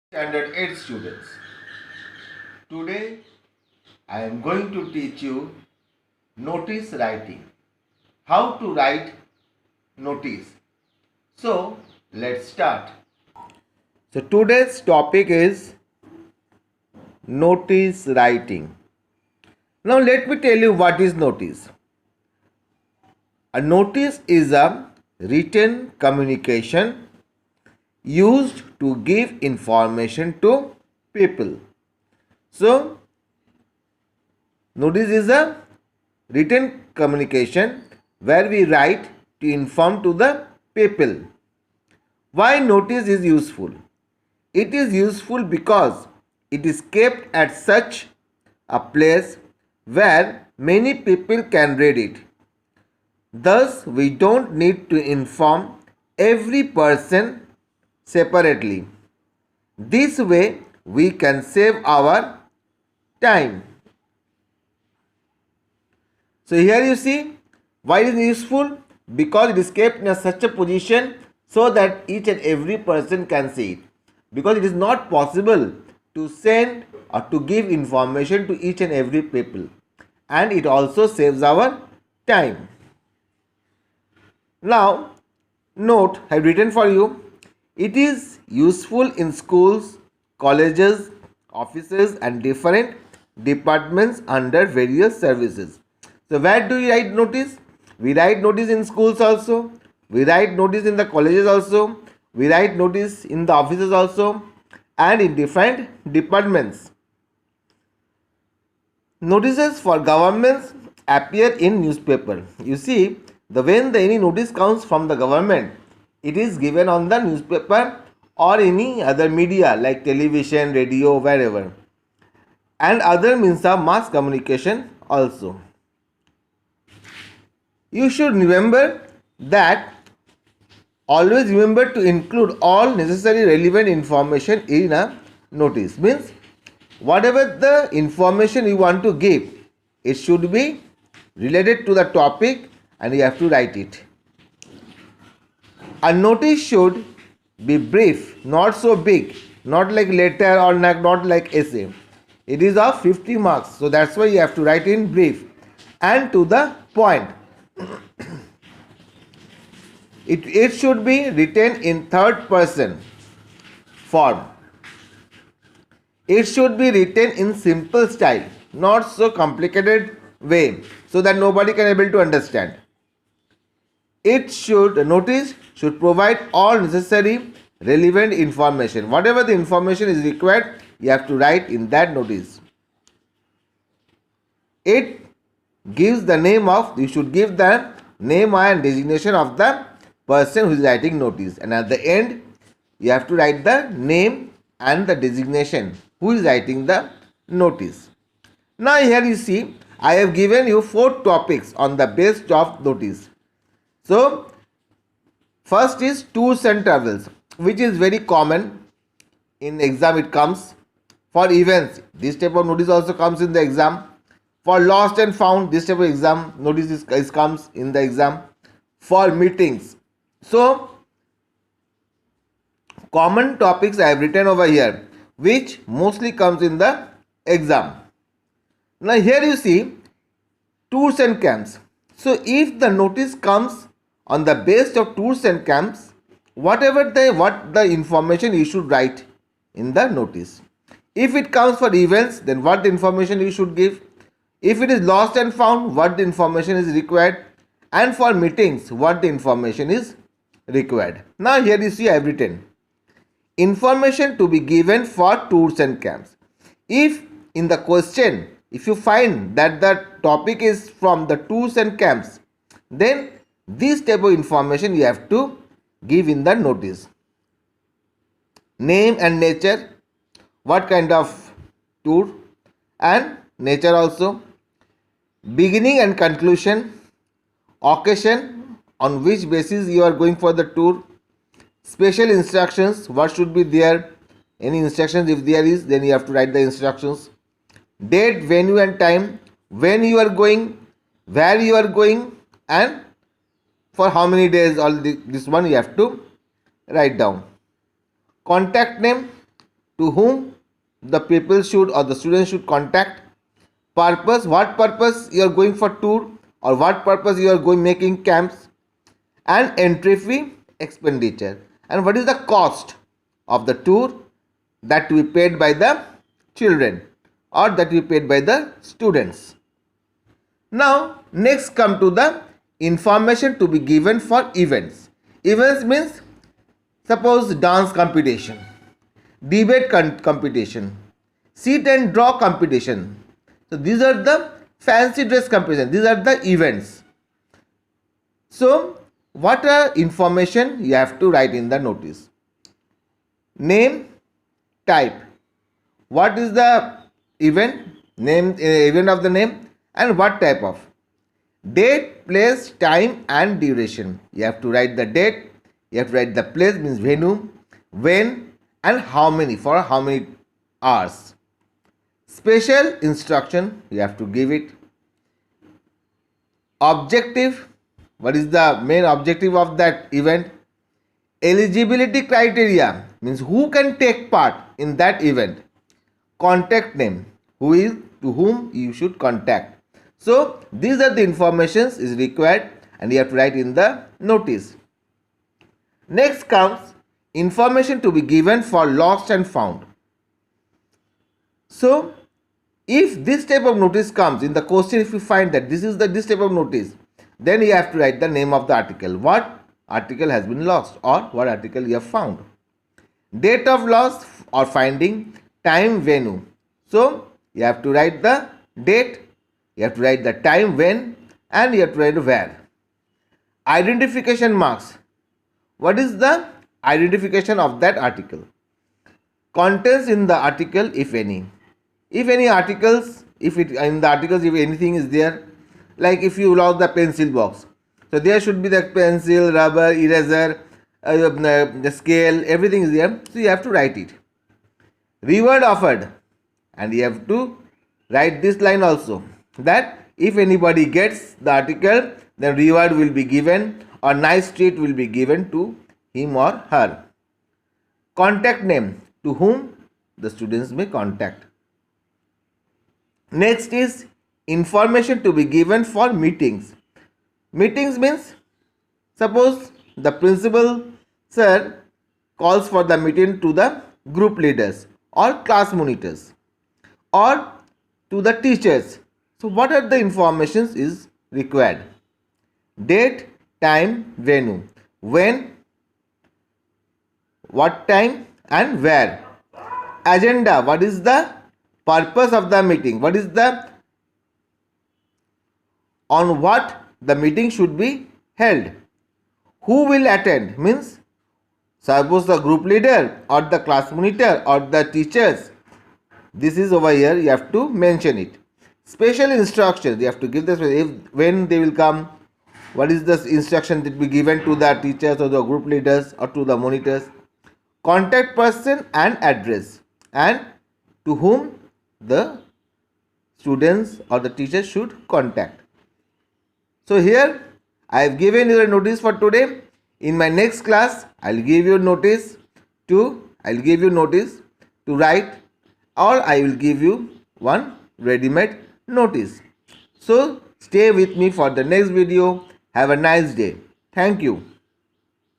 Standard 8 students. Today I am going to teach you notice writing. How to write notice. So let's start. So today's topic is notice writing. Now let me tell you what is notice. A notice is a written communication used to give information to people. So notice is a written communication where we write to inform to the people. Why notice is useful? It is useful because it is kept at such a place where many people can read it. Thus, we don't need to inform every person separately. This way, we can save our time. So here you see why it is useful, because it is kept in such a position so that each and every person can see it, because it is not possible to send or to give information to each and every people, and it also saves our time. Now note I have written for you, it is useful in schools, colleges, offices and different departments under various services. So where do we write notice? We write notice in schools also, we write notice in the colleges also, we write notice in the offices also, and in different departments. Notices for governments appear in newspaper. You see, when any notice comes from the government, it is given on the newspaper or any other media like television, radio, wherever, and other means of mass communication also. You should remember that always remember to include all necessary relevant information in a notice. Means whatever the information you want to give, it should be related to the topic and you have to write it. A notice should be brief, not so big, not like letter or not like essay. It is of 50 marks, so that's why you have to write in brief and to the point. It should be written in third person form. It should be written in simple style, not so complicated way, so that nobody can able to understand. Notice should provide all necessary relevant information. Whatever the information is required, you have to write in that notice. It gives the name of, you should give the name and designation of the person who is writing notice, and at the end you have to write the name and the designation who is writing the notice. Now here you see I have given you 4 topics on the basis of notice. So first is tours and travels, which is very common in exam. It comes for events. This type of notice also comes in the exam. For lost and found, this type of exam notice is comes in the exam. For meetings. So common topics I have written over here, which mostly comes in the exam. Now here you see tours and camps. So if the notice comes on the basis of tours and camps, what the information you should write in the notice. If it comes for events, then what the information you should give. If it is lost and found, what the information is required, and for meetings, what the information is required. Now here you see I have written information to be given for tours and camps. If in the question, if you find that the topic is from the tours and camps, then this type of information you have to give in the notice. Name and nature, what kind of tour and nature also. Beginning and conclusion, occasion on which basis you are going for the tour, special instructions, what should be there, any instructions if there is, then you have to write the instructions, date, venue and time, when you are going, where you are going, and for how many days, all this one you have to write down. Contact name, to whom the people should or the students should contact. Purpose, what purpose you are going for tour or what purpose you are going making camps. And entry fee, expenditure, and what is the cost of the tour that will be paid by the children or that will be paid by the students. Now next come to the information to be given for events. Events means suppose dance competition, debate competition, sit and draw competition. So these are the fancy dress competition. These are the events. So what are information you have to write in the notice? Name, type. What is the event? Name, event of the name, and what type of. Date, place, time and duration. You have to write the date. You have to write the place means venue, when and how many, for how many hours. Special instruction you have to give it. Objective, what is the main objective of that event. Eligibility criteria means who can take part in that event. Contact name, who is to whom you should contact. So these are the informations is required and you have to write in the notice. Next comes information to be given for lost and found. So if this type of notice comes in the question, if you find that this is this type of notice, then you have to write the name of the article, what article has been lost or what article you have found. Date of loss or finding, time, venue. So you have to write the date, you have to write the time when, and you have to write where. Identification marks. What is the identification of that article? Contents in the article, if any. If any articles, if it in the articles if anything is there, like if you lost the pencil box, so there should be the pencil, rubber, eraser, the scale, everything is there. So you have to write it. Reward offered, and you have to write this line also, that if anybody gets the article, then reward will be given or nice treat will be given to him or her. Contact name, to whom the students may contact. Next is information to be given for meetings. Meetings means suppose the principal sir calls for the meeting to the group leaders or class monitors or to the teachers. So what are the informations is required? Date, time, venue, when, what time and where. Agenda, what is the purpose of the meeting, what is the on what the meeting should be held. Who will attend means suppose the group leader or the class monitor or the teachers. This is over here, you have to mention it. Special instructions, you have to give this when they will come, what is the instruction that will be given to the teachers or the group leaders or to the monitors. Contact person and address, and to whom the students or the teachers should contact. So here I have given you a notice for today. In my next class I will give you notice to write, or I will give you one ready-made notice. So stay with me for the next video. Have a nice day. Thank you.